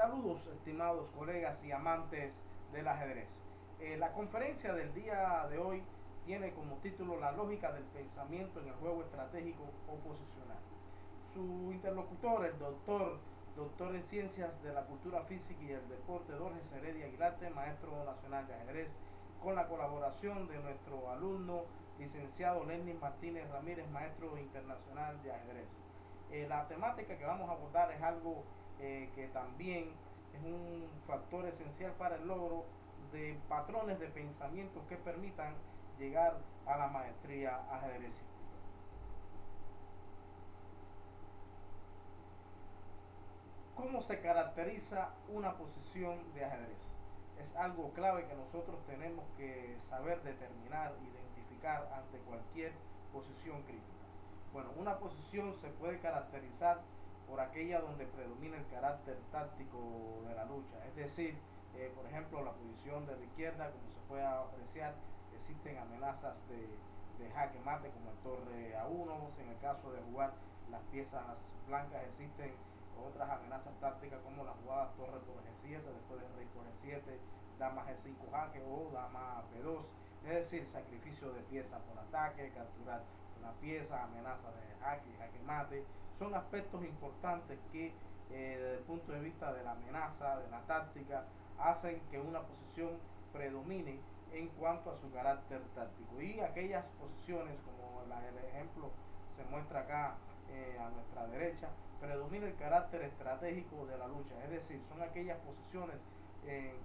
Saludos, estimados colegas y amantes del ajedrez. La conferencia del día de hoy tiene como título La lógica del pensamiento en el juego estratégico oposicional. Su interlocutor, el doctor en Ciencias de la Cultura Física y el Deporte, Dorges Heredia Aguilarte, maestro nacional de ajedrez, con la colaboración de nuestro alumno, licenciado Lenin Martínez Ramírez, maestro internacional de ajedrez. La temática que vamos a abordar es algo que también es un factor esencial para el logro de patrones de pensamiento que permitan llegar a la maestría ajedrecística. ¿Cómo se caracteriza una posición de ajedrez? Es algo clave que nosotros tenemos que saber determinar, identificar ante cualquier posición crítica. Bueno, una posición se puede caracterizar por aquella donde predomina el carácter táctico de la lucha, es decir, por ejemplo, la posición de la izquierda, como se puede apreciar, existen amenazas de jaque mate como el torre A1, en el caso de jugar las piezas blancas existen otras amenazas tácticas como la jugada torre por G7, después del rey por G7, dama G5 jaque o dama B2, es decir, sacrificio de piezas por ataque, capturar una pieza, amenaza de jaque mate, son aspectos importantes que desde el punto de vista de la amenaza, de la táctica, hacen que una posición predomine en cuanto a su carácter táctico. Y aquellas posiciones, como el ejemplo se muestra acá a nuestra derecha, predomina el carácter estratégico de la lucha, es decir, son aquellas posiciones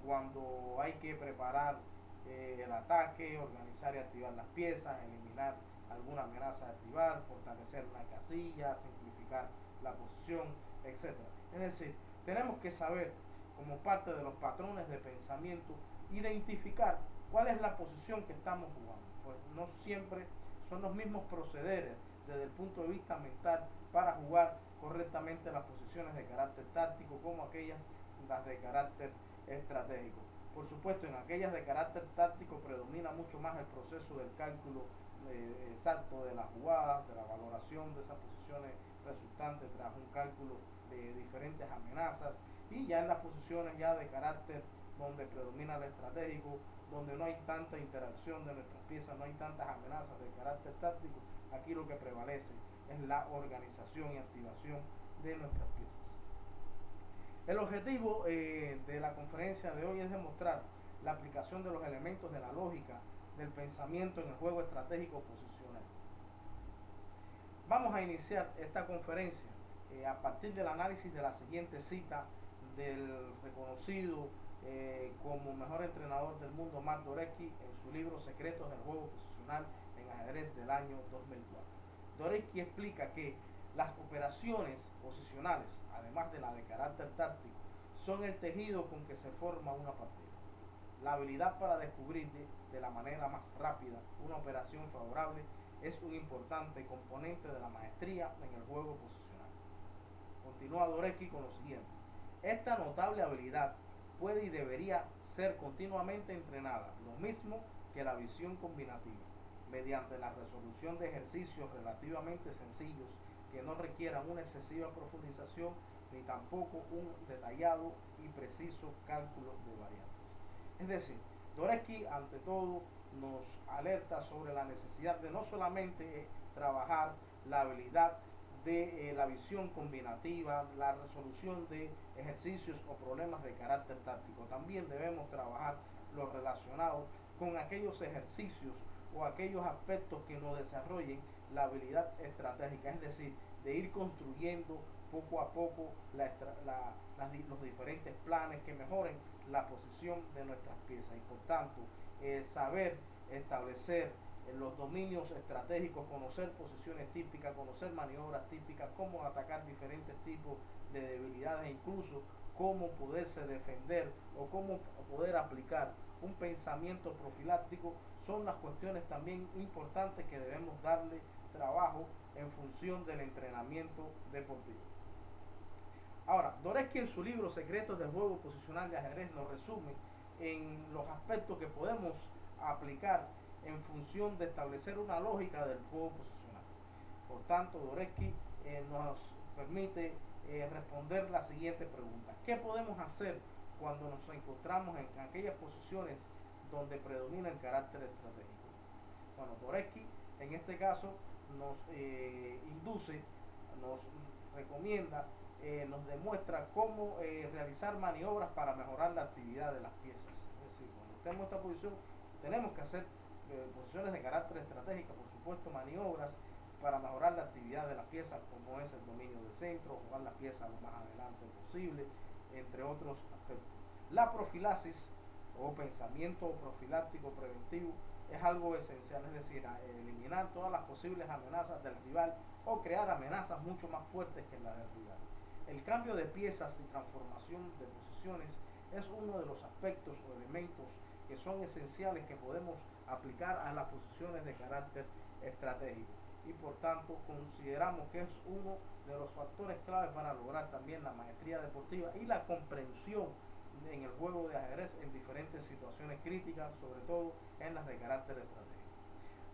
cuando hay que preparar el ataque, organizar y activar las piezas, eliminar alguna amenaza de activar, fortalecer una casilla, simplificar la posición, etc. Es decir, tenemos que saber, como parte de los patrones de pensamiento, identificar cuál es la posición que estamos jugando. Pues no siempre son los mismos procederes desde el punto de vista mental para jugar correctamente las posiciones de carácter táctico como aquellas las de carácter estratégico. Por supuesto, en aquellas de carácter táctico predomina mucho más el proceso del cálculo exacto de las jugadas, de la valoración de esas posiciones resultantes tras un cálculo de diferentes amenazas, y ya en las posiciones ya de carácter donde predomina el estratégico, donde no hay tanta interacción de nuestras piezas, no hay tantas amenazas de carácter táctico, aquí lo que prevalece es la organización y activación de nuestras piezas. El objetivo de la conferencia de hoy es demostrar la aplicación de los elementos de la lógica del pensamiento en el juego estratégico posicional. Vamos a iniciar esta conferencia a partir del análisis de la siguiente cita del reconocido como mejor entrenador del mundo Mark Dvoretzky en su libro Secretos del juego posicional en ajedrez del año 2004. Dvoretzky explica que las operaciones posicionales, además de la de carácter táctico, son el tejido con que se forma una partida. La habilidad para descubrir de la manera más rápida una operación favorable es un importante componente de la maestría en el juego posicional. Continúa Dvoretzky con lo siguiente: esta notable habilidad puede y debería ser continuamente entrenada, lo mismo que la visión combinativa, mediante la resolución de ejercicios relativamente sencillos que no requieran una excesiva profundización ni tampoco un detallado y preciso cálculo de variantes. Es decir, Dvoretzky ante todo nos alerta sobre la necesidad de no solamente trabajar la habilidad de la visión combinativa, la resolución de ejercicios o problemas de carácter táctico. También debemos trabajar lo relacionado con aquellos ejercicios o aquellos aspectos que nos desarrollen la habilidad estratégica, es decir, de ir construyendo poco a poco los diferentes planes que mejoren la posición de nuestras piezas, y por tanto saber establecer los dominios estratégicos, conocer posiciones típicas, conocer maniobras típicas, cómo atacar diferentes tipos de debilidades e incluso cómo poderse defender o cómo poder aplicar un pensamiento profiláctico, son las cuestiones también importantes que debemos darle trabajo en función del entrenamiento deportivo. Ahora, Dvoretzky en su libro Secretos del juego posicional de ajedrez nos resume en los aspectos que podemos aplicar en función de establecer una lógica del juego posicional. Por tanto, Dvoretzky nos permite responder la siguiente pregunta: ¿qué podemos hacer cuando nos encontramos en aquellas posiciones donde predomina el carácter estratégico? Bueno, Dvoretzky en este caso nos induce, nos recomienda, nos demuestra cómo realizar maniobras para mejorar la actividad de las piezas. Es decir, cuando estemos en esta posición tenemos que hacer posiciones de carácter estratégico, por supuesto maniobras para mejorar la actividad de las piezas, como es el dominio del centro, jugar las piezas lo más adelante posible, entre otros aspectos. La profilaxis o pensamiento profiláctico preventivo es algo esencial, es decir, eliminar todas las posibles amenazas del rival o crear amenazas mucho más fuertes que las del rival. El cambio de piezas y transformación de posiciones es uno de los aspectos o elementos que son esenciales que podemos aplicar a las posiciones de carácter estratégico, y por tanto consideramos que es uno de los factores claves para lograr también la maestría deportiva y la comprensión en el juego de ajedrez en diferentes situaciones críticas, sobre todo en las de carácter estratégico.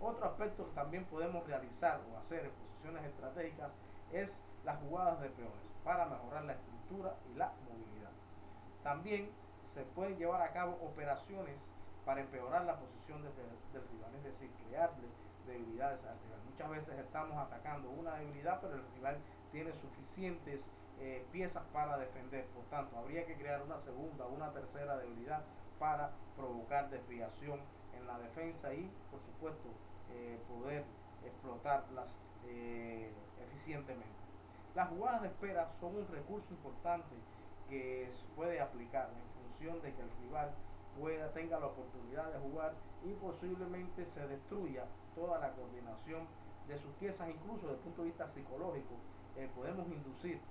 Otro aspecto que también podemos realizar o hacer en posiciones estratégicas es las jugadas de peones para mejorar la estructura y la movilidad. También se pueden llevar a cabo operaciones para empeorar la posición del rival, es decir, crearle debilidades al rival. Muchas veces estamos atacando una debilidad, pero el rival tiene suficientes piezas para defender. Por tanto, habría que crear una segunda o una tercera debilidad para provocar desviación en la defensa y, por supuesto, poder explotarlas eficientemente. Las jugadas de espera son un recurso importante que se puede aplicar en función de que el rival tenga la oportunidad de jugar y posiblemente se destruya toda la coordinación de sus piezas. Incluso desde el punto de vista psicológico, podemos inducir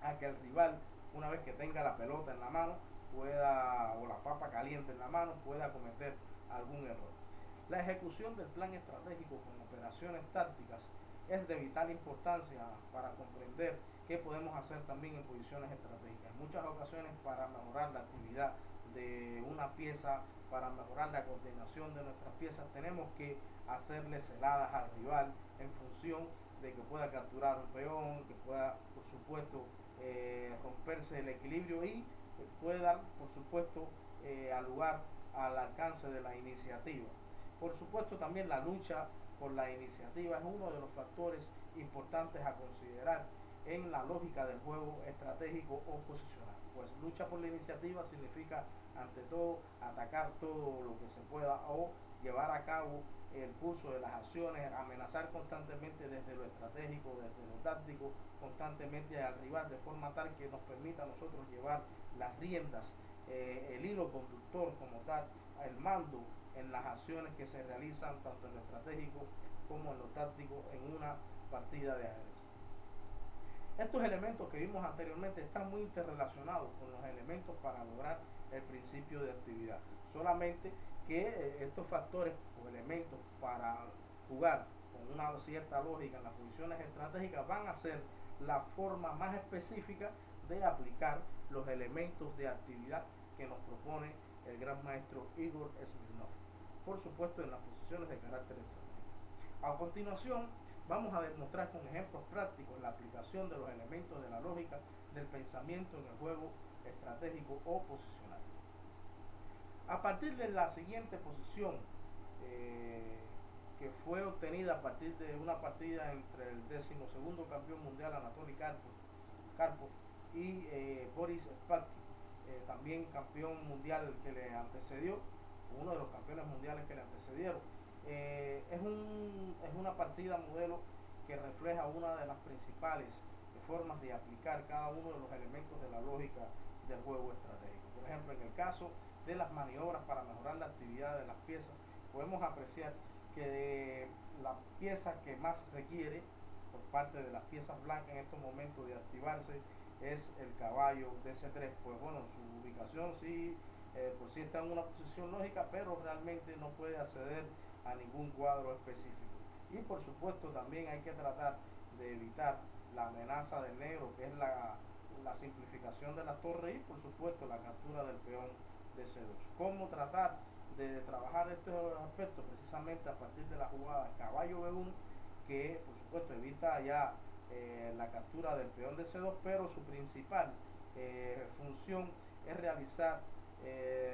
a que el rival, una vez que tenga la pelota en la mano, pueda, o la papa caliente en la mano, pueda cometer algún error. La ejecución del plan estratégico con operaciones tácticas es de vital importancia para comprender qué podemos hacer también en posiciones estratégicas. En muchas ocasiones, para mejorar la actividad de una pieza, para mejorar la coordinación de nuestras piezas, tenemos que hacerle celadas al rival en función de que pueda capturar un peón, que pueda, por supuesto, romperse el equilibrio y pueda, por supuesto, al lugar al alcance de la iniciativa. Por supuesto, también la lucha por la iniciativa es uno de los factores importantes a considerar en la lógica del juego estratégico o posicional. Pues lucha por la iniciativa significa, ante todo, atacar todo lo que se pueda o llevar a cabo el curso de las acciones, amenazar constantemente desde lo estratégico, desde lo táctico, constantemente al rival, de forma tal que nos permita a nosotros llevar las riendas, el hilo conductor como tal, el mando en las acciones que se realizan tanto en lo estratégico como en lo táctico en una partida de ajedrez. Estos elementos que vimos anteriormente están muy interrelacionados con los elementos para lograr el principio de actividad. Solamente que estos factores o elementos para jugar con una cierta lógica en las posiciones estratégicas van a ser la forma más específica de aplicar los elementos de actividad que nos propone el gran maestro Igor Smirnov, por supuesto en las posiciones de carácter estratégico. A continuación, vamos a demostrar con ejemplos prácticos la aplicación de los elementos de la lógica del pensamiento en el juego estratégico o posicional. A partir de la siguiente posición, que fue obtenida a partir de una partida entre el 12º campeón mundial Anatoly Karpov y Boris Spassky, también campeón mundial que le antecedió, uno de los campeones mundiales que le antecedieron. Es una partida modelo que refleja una de las principales formas de aplicar cada uno de los elementos de la lógica del juego estratégico. Por ejemplo, en el caso de las maniobras para mejorar la actividad de las piezas, podemos apreciar que la pieza que más requiere por parte de las piezas blancas en estos momentos de activarse es el caballo de C3. Pues bueno, su ubicación sí, por sí está en una posición lógica, pero realmente no puede acceder a ningún cuadro específico. Y por supuesto también hay que tratar de evitar la amenaza del negro, que es la simplificación de la torre, y por supuesto la captura del peón de C2. ¿Cómo tratar de trabajar estos aspectos? Precisamente a partir de la jugada caballo B1, que por supuesto evita ya la captura del peón de C2, pero su principal función es realizar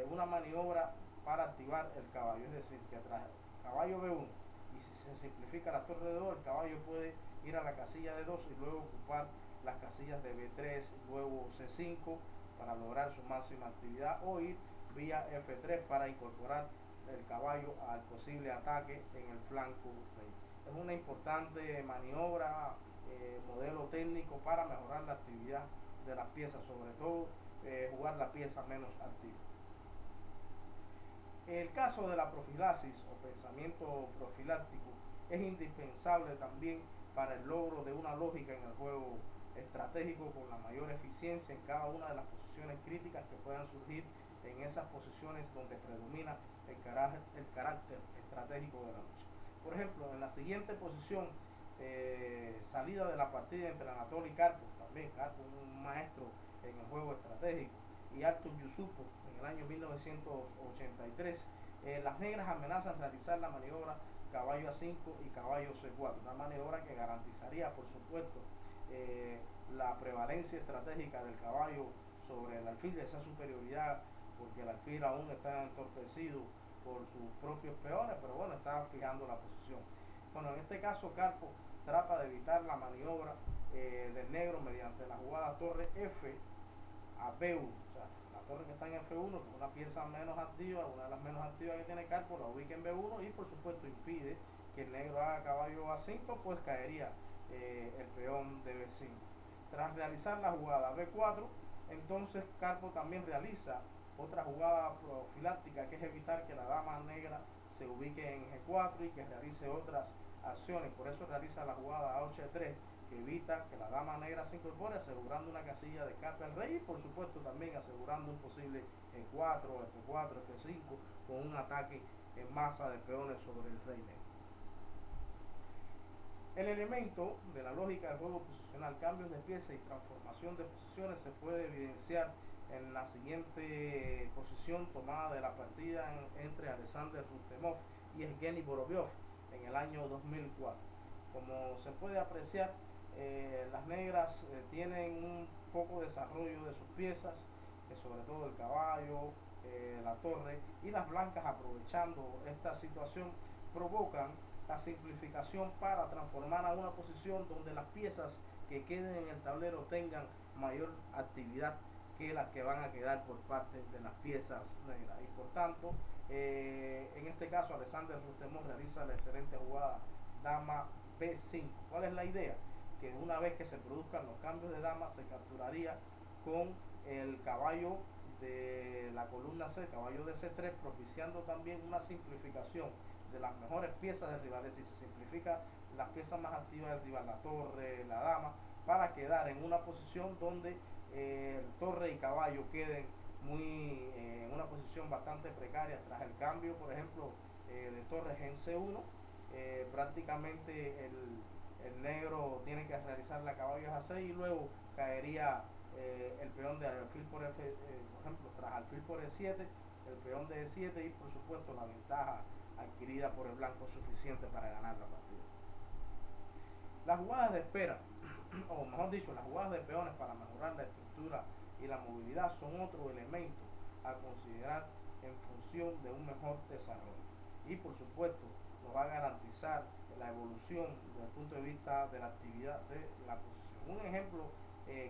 una maniobra para activar el caballo, es decir, que tras caballo B1, y si se simplifica la torre de 2, el caballo puede ir a la casilla de 2 y luego ocupar las casillas de B3, luego C5 para lograr su máxima actividad, o ir vía F3 para incorporar el caballo al posible ataque en el flanco rey. Es una importante maniobra, modelo técnico para mejorar la actividad de las piezas, sobre todo jugar la pieza menos activa. El caso de la profilaxis o pensamiento profiláctico es indispensable también para el logro de una lógica en el juego estratégico con la mayor eficiencia en cada una de las posiciones críticas que puedan surgir en esas posiciones donde predomina el carácter estratégico de la lucha. Por ejemplo, en la siguiente posición, salida de la partida entre Anatoly Karpov, también Karpov un maestro en el juego estratégico, y Artur Yusupov en el año 1983, las negras amenazan realizar la maniobra caballo A5 y caballo C4, una maniobra que garantizaría, por supuesto, la prevalencia estratégica del caballo sobre el alfil, de esa superioridad, porque el alfil aún está entorpecido por sus propios peones, pero bueno, está fijando la posición. Bueno, en este caso Karpov trata de evitar la maniobra del negro mediante la jugada torre F a B1, o sea, la torre que está en F1, que es una pieza menos activa, una de las menos activas que tiene Karpov, la ubica en B1 y por supuesto impide que el negro haga caballo A5, pues caería el peón de B5. Tras realizar la jugada B4, entonces Karpov también realiza otra jugada profiláctica, que es evitar que la dama negra se ubique en G4 y que realice otras acciones. Por eso realiza la jugada A8-3, que evita que la dama negra se incorpore, asegurando una casilla de escape al rey y por supuesto también asegurando un posible E4, F4, F5 con un ataque en masa de peones sobre el rey negro. El elemento de la lógica del juego posicional, cambios de pieza y transformación de posiciones, se puede evidenciar en la siguiente posición tomada de la partida entre Alexander Rustemov y Evgeny Vorobyov en el año 2004. Como se puede apreciar, las negras tienen un poco de desarrollo de sus piezas, sobre todo el caballo, la torre, y las blancas, aprovechando esta situación, provocan la simplificación para transformar a una posición donde las piezas que queden en el tablero tengan mayor actividad que las que van a quedar por parte de las piezas negras, y por tanto en este caso Alexander Rustemov realiza la excelente jugada dama B5. ¿Cuál es la idea? Que una vez que se produzcan los cambios de dama, se capturaría con el caballo de la columna C, caballo de C3, propiciando también una simplificación de las mejores piezas del rival. Es decir, se simplifica las piezas más activas del rival, la torre, la dama, para quedar en una posición donde torre y caballo queden en una posición bastante precaria. Tras el cambio, por ejemplo, de torres en C1, prácticamente el negro tiene que realizar la caballo a C y luego caería el peón de alfil por F, por ejemplo, tras alfil por E7, el peón de E7 y por supuesto la ventaja adquirida por el blanco suficiente para ganar la partida. Las jugadas de espera, o mejor dicho, las jugadas de peones para mejorar la estructura y la movilidad son otro elemento a considerar en función de un mejor desarrollo. Y por supuesto, nos va a garantizar la evolución desde el punto de vista de la actividad de la posición. Un ejemplo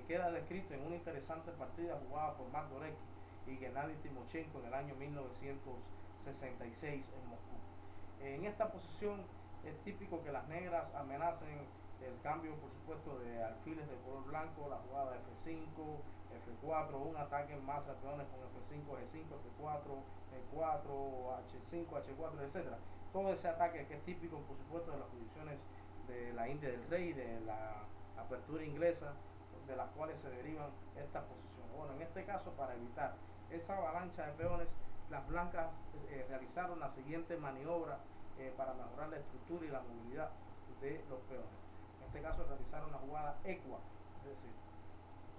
queda descrito en una interesante partida jugada por Mark Gorecki y Gennady Timochenko en el año 1966 en Moscú. En esta posición es típico que las negras amenacen el cambio, por supuesto, de alfiles de color blanco, la jugada F5, F4, un ataque en masa de peones con F5, G5, F4, E4, H5, H4, etc. Todo ese ataque que es típico, por supuesto, de las posiciones de la India del Rey, de la apertura inglesa, de las cuales se derivan estas posiciones. Bueno, en este caso, para evitar esa avalancha de peones, las blancas realizaron la siguiente maniobra para mejorar la estructura y la movilidad de los peones. En este caso realizaron la jugada E4, es decir,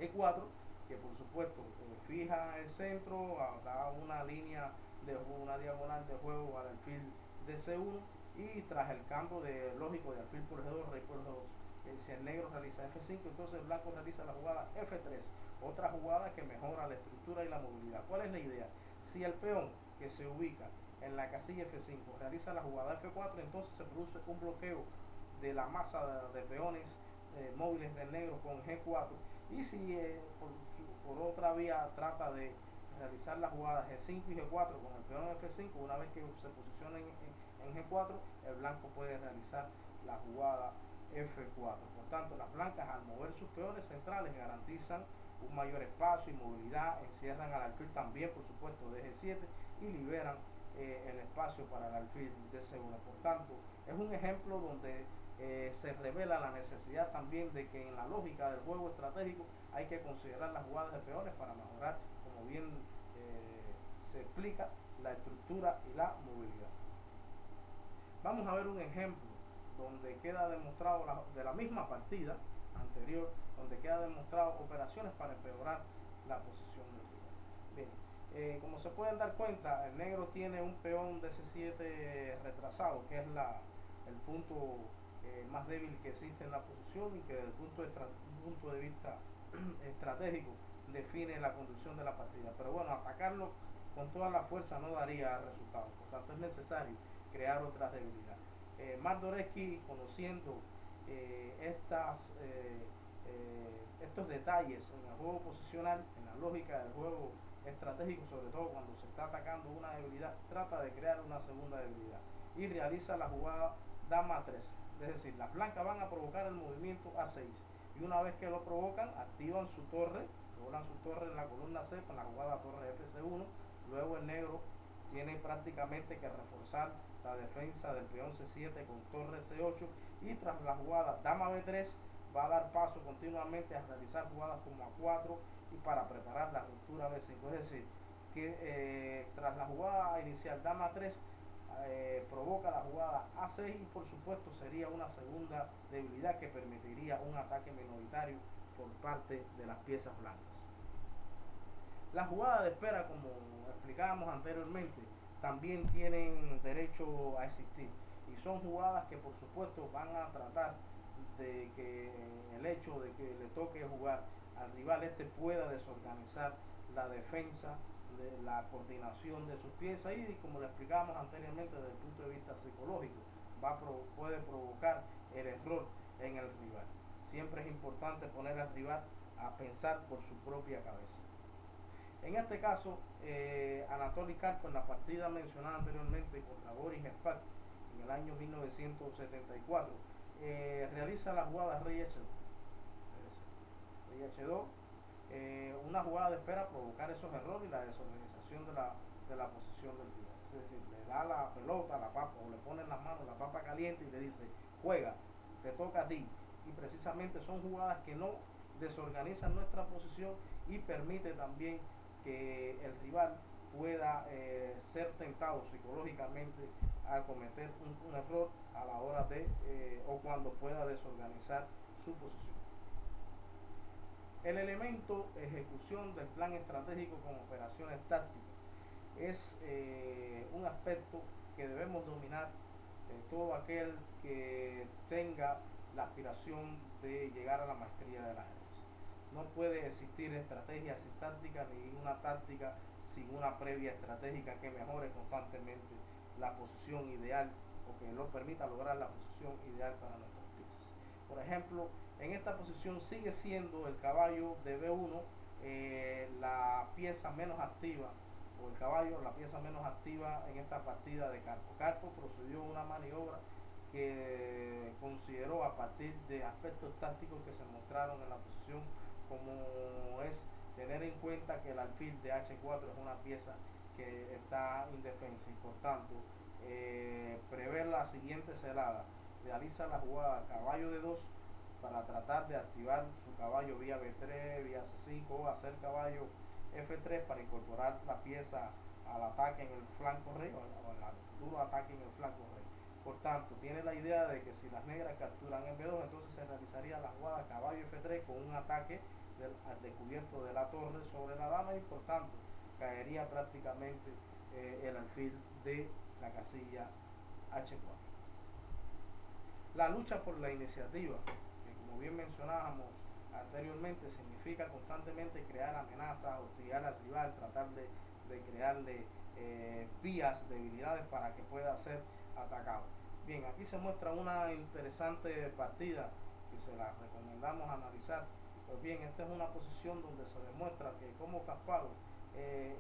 E4, que por supuesto fija el centro, da una línea de una diagonal de juego al alfil de C1, y tras el cambio de lógico de alfil por G2, rey por G2, Si el negro realiza F5, entonces el blanco realiza la jugada F3, otra jugada que mejora la estructura y la movilidad. ¿Cuál es la idea? Si el peón que se ubica en la casilla F5 realiza la jugada F4, entonces se produce un bloqueo de la masa de peones móviles del negro con G4, y si por otra vía trata de realizar la jugada G5 y G4 con el peón F5, una vez que se posiciona en G4, el blanco puede realizar la jugada F4. Por tanto, las blancas, al mover sus peones centrales, garantizan un mayor espacio y movilidad, encierran al alfil también, por supuesto, de G7, y liberan el espacio para el alfil de C1. Por tanto, es un ejemplo donde se revela la necesidad también de que en la lógica del juego estratégico hay que considerar las jugadas de peones para mejorar, como bien se explica, la estructura y la movilidad. Vamos a ver un ejemplo donde queda demostrado de la misma partida anterior, donde queda demostrado operaciones para empeorar la posición del rival. Bien, como se pueden dar cuenta, el negro tiene un peón de C7 retrasado, que es el punto más débil que existe en la posición, y que desde el punto de vista estratégico define la conducción de la partida. Pero bueno, atacarlo con toda la fuerza no daría resultados, por tanto es necesario crear otra debilidad. Mardoreski, conociendo estos detalles en el juego posicional, en la lógica del juego estratégico, sobre todo cuando se está atacando una debilidad, trata de crear una segunda debilidad y realiza la jugada dama 3. Es decir, las blancas van a provocar el movimiento A6, y una vez que lo provocan, activan su torre, doblan su torre en la columna C con la jugada torre FC1. Luego el negro tiene prácticamente que reforzar la defensa del peón C7 con torre C8, y tras la jugada dama B3 va a dar paso continuamente a realizar jugadas como A4 y para preparar la ruptura B5. Es decir, que tras la jugada inicial dama 3 provoca la jugada A6, y por supuesto sería una segunda debilidad que permitiría un ataque minoritario por parte de las piezas blancas. La jugada de espera, como explicábamos anteriormente, también tienen derecho a existir, y son jugadas que por supuesto van a tratar de que el hecho de que le toque jugar al rival pueda desorganizar la defensa, de la coordinación de sus piezas, y como le explicábamos anteriormente, desde el punto de vista psicológico puede provocar el error en el rival. Siempre es importante poner al rival a pensar por su propia cabeza. En este caso, Anatoly Karpov, en la partida mencionada anteriormente contra Boris Spassk en el año 1974, realiza la jugada rey H2, una jugada de espera, provocar esos errores y la desorganización de la posición del rival. Es decir, le da la pelota a la papa, o le pone en las manos la papa caliente y le dice, juega, te toca a ti. Y precisamente son jugadas que no desorganizan nuestra posición y permite también que el rival pueda ser tentado psicológicamente a cometer un error a la hora de o cuando pueda desorganizar su posición. El elemento ejecución del plan estratégico con operaciones tácticas es un aspecto que debemos dominar todo aquel que tenga la aspiración de llegar a la maestría del ajedrez. No puede existir estrategia sin táctica, ni una táctica sin una previa estratégica que mejore constantemente la posición ideal, o que lo permita lograr la posición ideal para nuestras piezas. Por ejemplo, en esta posición sigue siendo el caballo de B1 la pieza menos activa, o el caballo la pieza menos activa en esta partida de Karpov. Karpov procedió a una maniobra que consideró, a partir de aspectos tácticos que se mostraron en la posición, como es tener en cuenta que el alfil de H4 es una pieza que está indefensa, y por tanto prever la siguiente celada, realiza la jugada caballo de 2 para tratar de activar su caballo vía B3, vía C5, o hacer caballo F3 para incorporar la pieza al ataque en el flanco rey, o al duro ataque en el flanco rey. Por tanto, tiene la idea de que si las negras capturan en B2, entonces se realizaría la jugada caballo F3 con un ataque al descubierto de la torre sobre la dama, y por tanto caería prácticamente el alfil de la casilla H4. La lucha por la iniciativa, que como bien mencionábamos anteriormente, significa constantemente crear amenazas, hostigar al rival, tratar de crearle vías, debilidades para que pueda ser atacado. Bien, aquí se muestra una interesante partida que se la recomendamos analizar. Pues bien, esta es una posición donde se demuestra que como Kasparov,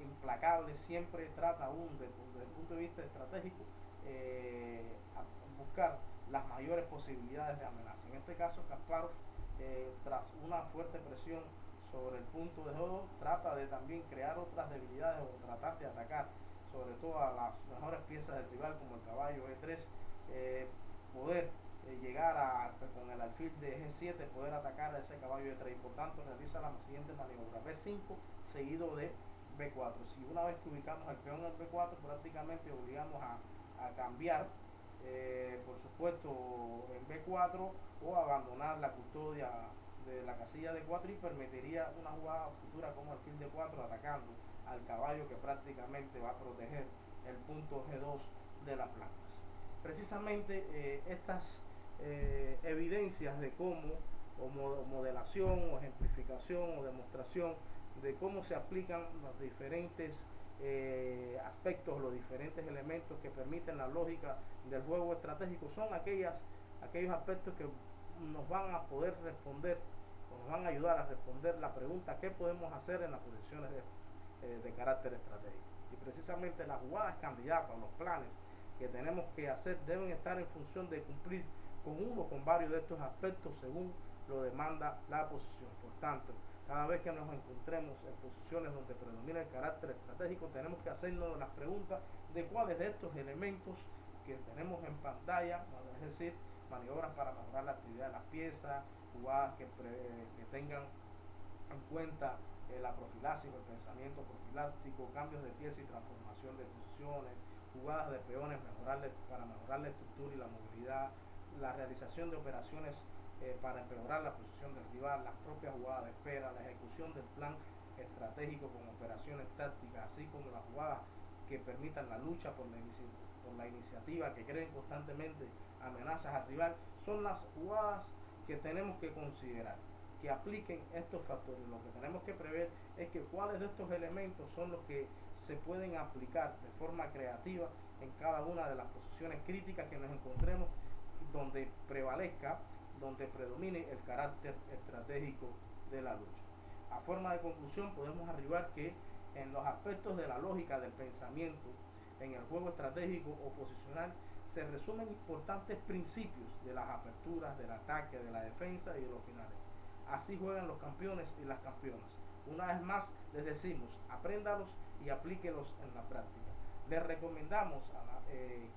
implacable, siempre trata aún desde el punto de vista estratégico a buscar las mayores posibilidades de amenaza. En este caso, Kasparov, tras una fuerte presión sobre el punto de juego, trata de también crear otras debilidades o tratar de atacar sobre todo a las mejores piezas del rival, como el caballo E3, poder llegar a, con el alfil de G7, poder atacar a ese caballo E3, y por tanto realiza la siguiente maniobra: B5 seguido de B4. Si una vez que ubicamos el peón en el B4, prácticamente obligamos a cambiar, por supuesto, en B4, o abandonar la custodia de la casilla de 4, y permitiría una jugada futura como alfil de 4 atacando al caballo, que prácticamente va a proteger el punto G2 de las blancas. Precisamente estas evidencias de cómo, o modelación, o ejemplificación, o demostración de cómo se aplican los diferentes aspectos, los diferentes elementos que permiten la lógica del juego estratégico, son aquellos aspectos que nos van a poder responder, o nos van a ayudar a responder la pregunta: ¿qué podemos hacer en las posiciones de carácter estratégico? Y precisamente las jugadas candidatas, los planes que tenemos que hacer, deben estar en función de cumplir con uno o con varios de estos aspectos según lo demanda la posición. Por tanto, cada vez que nos encontremos en posiciones donde predomina el carácter estratégico, tenemos que hacernos las preguntas de cuáles de estos elementos que tenemos en pantalla, es decir, maniobras para mejorar la actividad de las piezas, jugadas que tengan en cuenta la profilaxis, el pensamiento profiláctico, cambios de pieza y transformación de posiciones, jugadas de peones para mejorar la estructura y la movilidad, la realización de operaciones para empeorar la posición del rival, las propias jugadas de espera, la ejecución del plan estratégico con operaciones tácticas, así como las jugadas que permitan la lucha por la iniciativa, que creen constantemente amenazas al rival, son las jugadas que tenemos que considerar, que apliquen estos factores. Lo que tenemos que prever es que cuáles de estos elementos son los que se pueden aplicar de forma creativa en cada una de las posiciones críticas que nos encontremos, donde prevalezca, donde predomine el carácter estratégico de la lucha. A forma de conclusión, podemos arribar que en los aspectos de la lógica del pensamiento en el juego estratégico o posicional se resumen importantes principios de las aperturas, del ataque, de la defensa y de los finales. Así juegan los campeones y las campeonas. Una vez más les decimos: apréndalos y aplíquelos en la práctica. Les recomendamos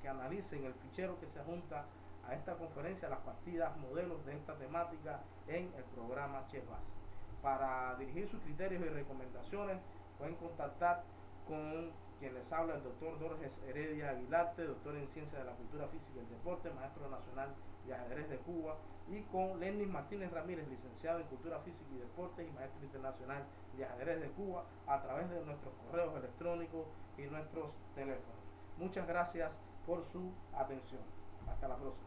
que analicen el fichero que se adjunta a esta conferencia, las partidas modelos de esta temática en el programa ChessBase. Para dirigir sus criterios y recomendaciones, pueden contactar con quien les habla, el doctor Dorges Heredia Aguilarte, doctor en Ciencias de la Cultura Física y el Deporte, maestro nacional de ajedrez de Cuba, y con Lenin Martínez Ramírez, licenciado en Cultura Física y Deporte y maestro internacional de ajedrez de Cuba, a través de nuestros correos electrónicos y nuestros teléfonos. Muchas gracias por su atención. Hasta la próxima.